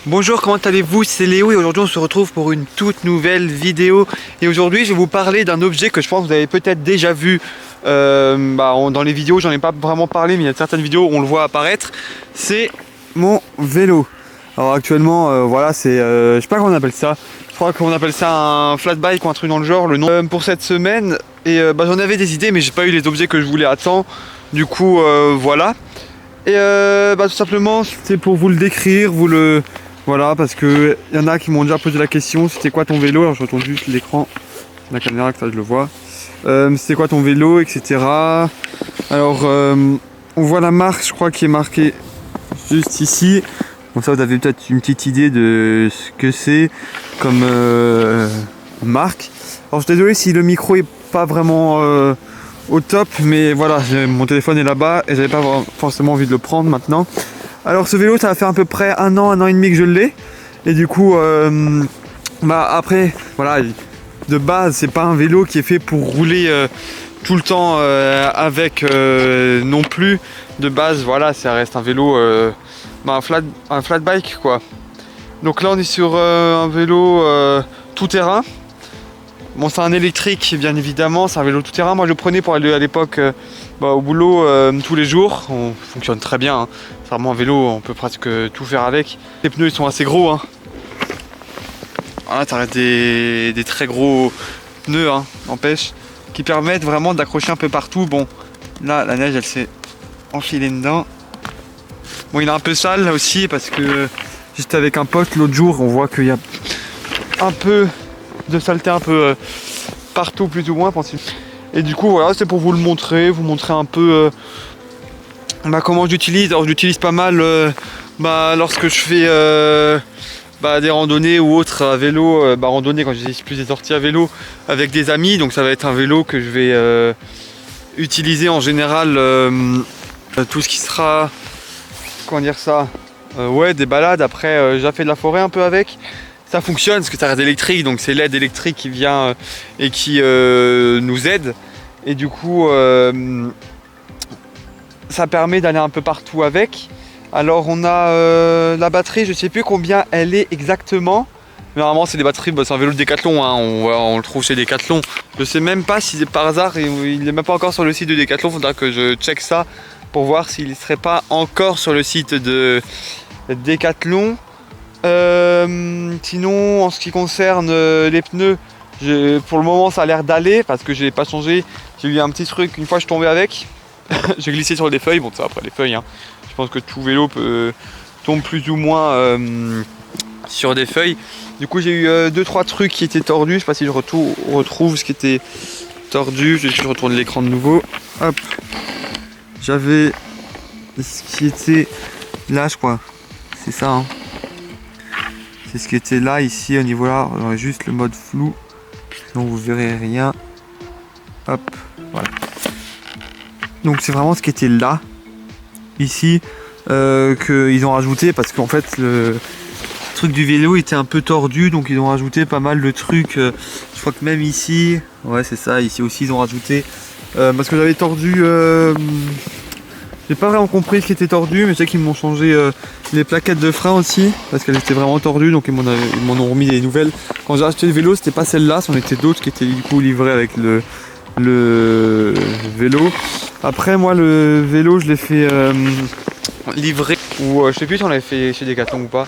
Bonjour, comment allez-vous? C'est Léo et aujourd'hui on se retrouve pour une toute nouvelle vidéo. Et aujourd'hui je vais vous parler d'un objet que je pense que vous avez peut-être déjà vu dans les vidéos. J'en ai pas vraiment parlé, mais il y a certaines vidéos où on le voit apparaître. C'est mon vélo. Alors actuellement voilà, c'est je sais pas comment on appelle ça. Je crois qu'on appelle ça un flat bike ou un truc dans le genre, le nom pour cette semaine. Et j'en avais des idées mais j'ai pas eu les objets que je voulais à temps. Du coup voilà. Et tout simplement c'est pour vous le décrire, voilà, parce que y en a qui m'ont déjà posé la question, c'était quoi ton vélo? Alors je retourne juste l'écran, la caméra, que ça je le vois. C'était quoi ton vélo, etc. Alors on voit la marque, je crois, qui est marquée juste ici. Bon, ça vous avez peut-être une petite idée de ce que c'est comme marque. Alors je suis désolé si le micro est pas vraiment au top, mais voilà, mon téléphone est là-bas et j'avais pas forcément envie de le prendre maintenant. Alors ce vélo, ça va faire à peu près un an et demi que je l'ai. Et du coup, après, voilà, de base, c'est pas un vélo qui est fait pour rouler tout le temps avec non plus. De base, voilà, ça reste un vélo, un flat bike quoi. Donc là, on est sur un vélo tout terrain. Bon, c'est un électrique, bien évidemment, c'est un vélo tout terrain. Moi, je le prenais pour aller à l'époque au boulot tous les jours. On fonctionne très bien, hein. C'est vraiment un vélo, on peut presque tout faire avec. Les pneus, ils sont assez gros, hein. Voilà, ça reste des très gros pneus, hein, n'empêche, qui permettent vraiment d'accrocher un peu partout. Bon, là, la neige, elle s'est enfilée dedans. Bon, il est un peu sale là aussi, parce que j'étais avec un pote l'autre jour, on voit qu'il y a un peu de saleté un peu partout plus ou moins, pensez. Et du coup voilà, c'est pour vous le montrer, un peu comment j'utilise. Alors j'utilise pas mal lorsque je fais des randonnées ou autres à vélo, randonnée quand j'utilise plus des sorties à vélo avec des amis. Donc ça va être un vélo que je vais utiliser en général tout ce qui sera, comment dire ça, des balades. Après j'ai fait de la forêt un peu avec. Ça fonctionne parce que ça reste électrique, donc c'est l'aide électrique qui vient et qui nous aide. Et du coup, ça permet d'aller un peu partout avec. Alors on a la batterie, je sais plus combien elle est exactement. Mais normalement c'est des batteries, c'est un vélo de Decathlon, hein. On le trouve chez Decathlon. Je sais même pas si par hasard, il n'est même pas encore sur le site de Decathlon. Faudra que je check ça pour voir s'il ne serait pas encore sur le site de Decathlon. Sinon, en ce qui concerne les pneus, pour le moment ça a l'air d'aller parce que je l'ai pas changé. J'ai eu un petit truc, une fois je tombais avec, j'ai glissé sur des feuilles. Bon, ça après les feuilles, hein. Je pense que tout vélo tombe plus ou moins sur des feuilles. Du coup j'ai eu 2-3 trucs qui étaient tordus. Je sais pas si je retrouve ce qui était tordu. Je retourne l'écran de nouveau. Hop, j'avais ce qui était là, je crois. C'est ça, hein. C'est ce qui était là, ici, au niveau là, on aurait juste le mode flou, sinon vous verrez rien. Hop, voilà. Donc c'est vraiment ce qui était là, ici, qu'ils ont rajouté, parce qu'en fait, le truc du vélo était un peu tordu, donc ils ont rajouté pas mal de trucs. Je crois que même ici, ouais c'est ça, ici aussi ils ont rajouté, parce que j'avais tordu... J'ai pas vraiment compris ce qui était tordu, mais je sais qu'ils m'ont changé les plaquettes de frein aussi, parce qu'elles étaient vraiment tordues, donc ils m'en ont remis des nouvelles. Quand j'ai acheté le vélo, c'était pas celle-là, c'en était d'autres qui étaient du coup livrées avec le vélo. Après moi le vélo je l'ai fait livrer, ou je sais plus si on l'avait fait chez Decathlon ou pas.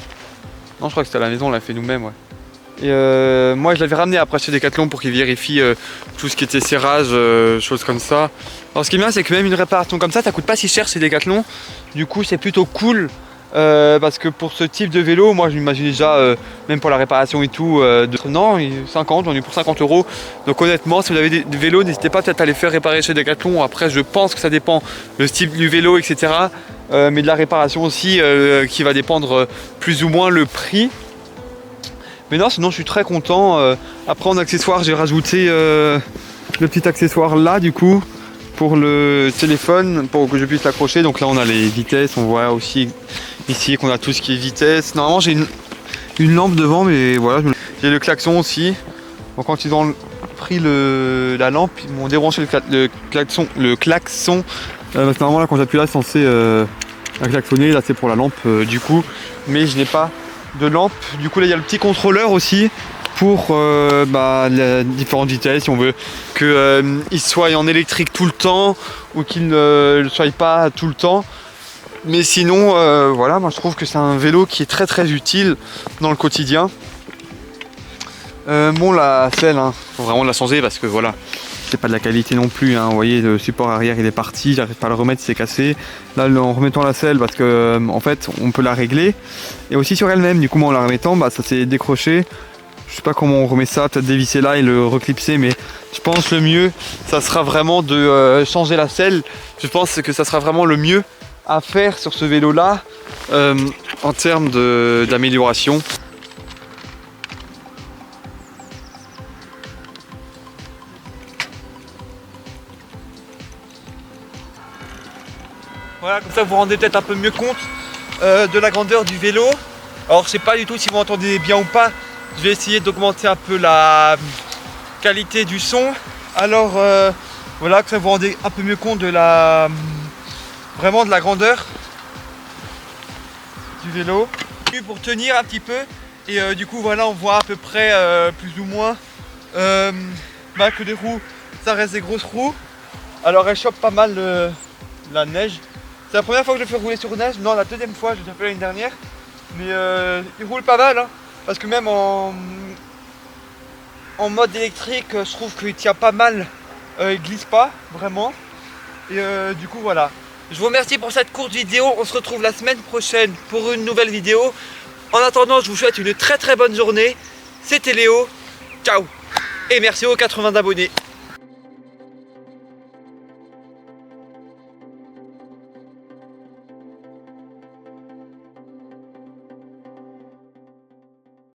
Non, je crois que c'était à la maison, on l'a fait nous-mêmes, ouais. Et moi je l'avais ramené après chez Decathlon pour qu'ils vérifient tout ce qui était serrage, choses comme ça. Alors ce qui est bien, c'est que même une réparation comme ça coûte pas si cher chez Decathlon. Du coup c'est plutôt cool, parce que pour ce type de vélo, moi je m'imagine déjà, même pour la réparation et tout, non, 50, j'en ai pour 50 €. Donc honnêtement, si vous avez des vélos, n'hésitez pas peut-être à les faire réparer chez Decathlon. Après je pense que ça dépend le style du vélo, etc. Mais de la réparation aussi, qui va dépendre plus ou moins le prix. Mais non, sinon je suis très content. Après en accessoire, j'ai rajouté le petit accessoire là du coup pour le téléphone, pour que je puisse l'accrocher. Donc là on a les vitesses, on voit aussi ici qu'on a tout ce qui est vitesse. Normalement j'ai une lampe devant, mais voilà, j'ai le klaxon aussi. Donc quand ils ont pris la lampe, ils m'ont débranché le klaxon. Parce que normalement là quand j'appuie là c'est censé klaxonner, là c'est pour la lampe du coup. Mais je n'ai pas de lampes. Du coup là il y a le petit contrôleur aussi pour les différentes vitesses, si on veut qu'il soit en électrique tout le temps ou qu'il ne le soit pas tout le temps. Mais sinon voilà, moi je trouve que c'est un vélo qui est très utile dans le quotidien. Bon, la selle, faut vraiment la changer parce que voilà, c'est pas de la qualité non plus, vous voyez le support arrière il est parti, j'arrive pas à le remettre, c'est cassé. Là en remettant la selle, parce que en fait on peut la régler, et aussi sur elle-même, du coup moi en la remettant ça s'est décroché. Je sais pas comment on remet ça, peut-être dévisser là et le reclipser, mais je pense le mieux ça sera vraiment de changer la selle. Je pense que ça sera vraiment le mieux à faire sur ce vélo là en termes d'amélioration. Voilà, comme ça vous vous rendez peut-être un peu mieux compte de la grandeur du vélo. Alors je sais pas du tout si vous entendez bien ou pas. Je vais essayer d'augmenter un peu la qualité du son. Alors voilà, que ça vous vous rendez un peu mieux compte de vraiment de la grandeur du vélo. Pour tenir un petit peu. Et du coup voilà, on voit à peu près plus ou moins que les roues, ça reste des grosses roues. Alors elles chopent pas mal la neige. C'est la première fois que je fais rouler sur neige, non la deuxième fois, j'ai déjà fait l'année dernière. Mais il roule pas mal, parce que même en mode électrique, je trouve qu'il tient pas mal, il glisse pas vraiment. Et du coup voilà. Je vous remercie pour cette courte vidéo, on se retrouve la semaine prochaine pour une nouvelle vidéo. En attendant, je vous souhaite une très bonne journée. C'était Léo, ciao. Et merci aux 80 abonnés.